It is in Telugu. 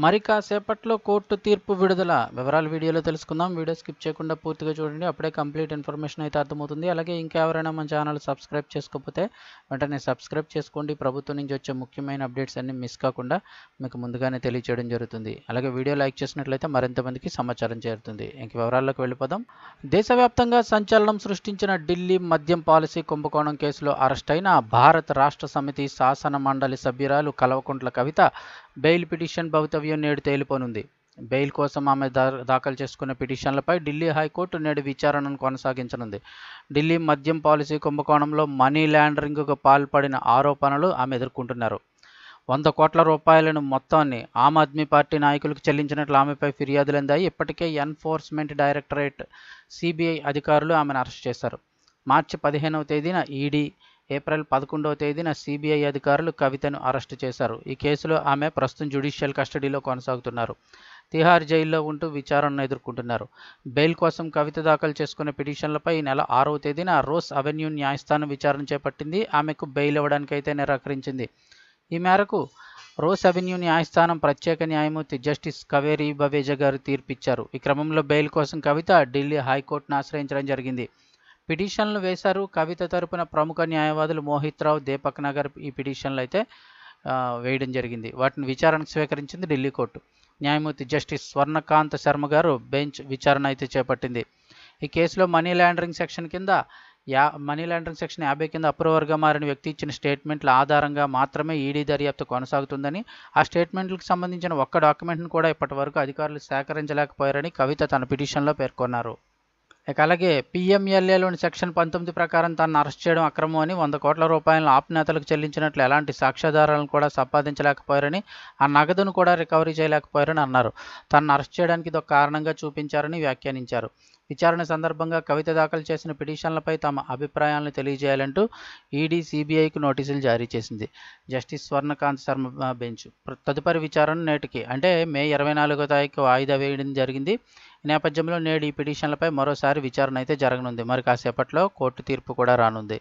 మరి కాసేపట్లో కోర్టు తీర్పు విడుదల వివరాలు వీడియోలో తెలుసుకుందాం. వీడియో స్కిప్ చేయకుండా పూర్తిగా చూడండి. అప్పుడే కంప్లీట్ ఇన్ఫర్మేషన్ అయితే అర్థమవుతుంది. అలాగే ఇంకెవరైనా మన ఛానల్ సబ్స్క్రైబ్ చేసుకోకపోతే వెంటనే సబ్స్క్రైబ్ చేసుకోండి. ప్రభుత్వం నుంచి వచ్చే ముఖ్యమైన అప్డేట్స్ అన్ని మిస్ కాకుండా మీకు ముందుగానే తెలియచేయడం జరుగుతుంది. అలాగే వీడియో లైక్ చేసినట్లయితే మరింత మందికి సమాచారం చేరుతుంది. ఇంక వివరాల్లోకి వెళ్ళిపోదాం. దేశవ్యాప్తంగా సంచలనం సృష్టించిన ఢిల్లీ మద్యం పాలసీ కుంభకోణం కేసులో అరెస్ట్ అయిన భారత రాష్ట్ర సమితి శాసన మండలి సభ్యురాలు కల్వకుంట్ల కవిత బెయిల్ పిటిషన్ భవితవ్యం నేడు తేలిపోనుంది. బెయిల్ కోసం ఆమె దాఖలు చేసుకున్న పిటిషన్లపై ఢిల్లీ హైకోర్టు నేడు విచారణను కొనసాగించనుంది. ఢిల్లీ మద్యం పాలసీ కుంభకోణంలో మనీ లాండరింగ్కు పాల్పడిన ఆరోపణలు ఆమె ఎదుర్కొంటున్నారు. 100 కోట్ల రూపాయలను మొత్తాన్ని ఆమ్ ఆద్మీ పార్టీ నాయకులకు చెల్లించినట్లు ఆమెపై ఫిర్యాదులు అందాయి. ఇప్పటికే ఎన్ఫోర్స్మెంట్ డైరెక్టరేట్ సిబిఐ అధికారులు ఆమెను అరెస్ట్ చేశారు. మార్చి 15వ తేదీన ఈడీ, ఏప్రిల్ 11వ తేదీన సిబిఐ అధికారులు కవితను అరెస్టు చేశారు. ఈ కేసులో ఆమె ప్రస్తుతం జ్యుడిషియల్ కస్టడీలో కొనసాగుతున్నారు. తిహార్ జైల్లో ఉంటూ విచారణను ఎదుర్కొంటున్నారు. బెయిల్ కోసం కవిత దాఖలు చేసుకున్న పిటిషన్లపై ఈ నెల 6వ తేదీన రోస్ అవెన్యూ న్యాయస్థానం విచారణ చేపట్టింది. ఆమెకు బెయిల్ ఇవ్వడానికైతే నిరాకరించింది. ఈ మేరకు రోస్ అవెన్యూ న్యాయస్థానం ప్రత్యేక న్యాయమూర్తి జస్టిస్ కవేరీ బవేజా గారు తీర్పిచ్చారు. ఈ క్రమంలో బెయిల్ కోసం కవిత ఢిల్లీ హైకోర్టును ఆశ్రయించడం జరిగింది. పిటిషన్లు వేశారు. కవిత తరపున ప్రముఖ న్యాయవాదులు మోహిత్ రావు, దీపక్ నగర్ ఈ పిటిషన్లు అయితే వేయడం జరిగింది. వాటిని విచారణకు స్వీకరించింది ఢిల్లీ కోర్టు. న్యాయమూర్తి జస్టిస్ స్వర్ణకాంత్ శర్మ గారు బెంచ్ విచారణ అయితే చేపట్టింది. ఈ కేసులో మనీ లాండరింగ్ సెక్షన్ 50 కింద అప్రూవర్గా మారిన వ్యక్తి ఇచ్చిన స్టేట్మెంట్ల ఆధారంగా మాత్రమే ఈడీ దర్యాప్తు కొనసాగుతుందని, ఆ స్టేట్మెంట్లకు సంబంధించిన ఒక్క డాక్యుమెంట్ను కూడా ఇప్పటి వరకు అధికారులు సేకరించలేకపోయారని కవిత తన పిటిషన్లో పేర్కొన్నారు. అలాగే పీఎంఎల్ఏలోని సెక్షన్ 19 ప్రకారం తనను అరెస్ట్ చేయడం అక్రమం అని, 100 కోట్ల రూపాయలను ఆప్ నేతలకు చెల్లించినట్లు ఎలాంటి సాక్ష్యాధారాలను కూడా సంపాదించలేకపోయారని, ఆ నగదును కూడా రికవరీ చేయలేకపోయారని అన్నారు. తనను అరెస్ట్ చేయడానికి ఇదొక కారణంగా చూపించారని వ్యాఖ్యానించారు. విచారణ సందర్భంగా కవిత దాఖలు చేసిన పిటిషన్లపై తమ అభిప్రాయాలను తెలియజేయాలంటూ ఈడీ, సిబిఐకి నోటీసులు జారీ చేసింది. జస్టిస్ స్వర్ణకాంత్ శర్మ బెంచ్ తదుపరి విచారణ నేటికి అంటే మే 24వ తారీఖు వాయిదా వేయడం జరిగింది. ఈ నేపథ్యంలో నేడు ఈ పిటిషన్లపై మరోసారి విచారణ అయితే జరగనుంది. మరి కాసేపట్లో కోర్టు తీర్పు కూడా రానుంది.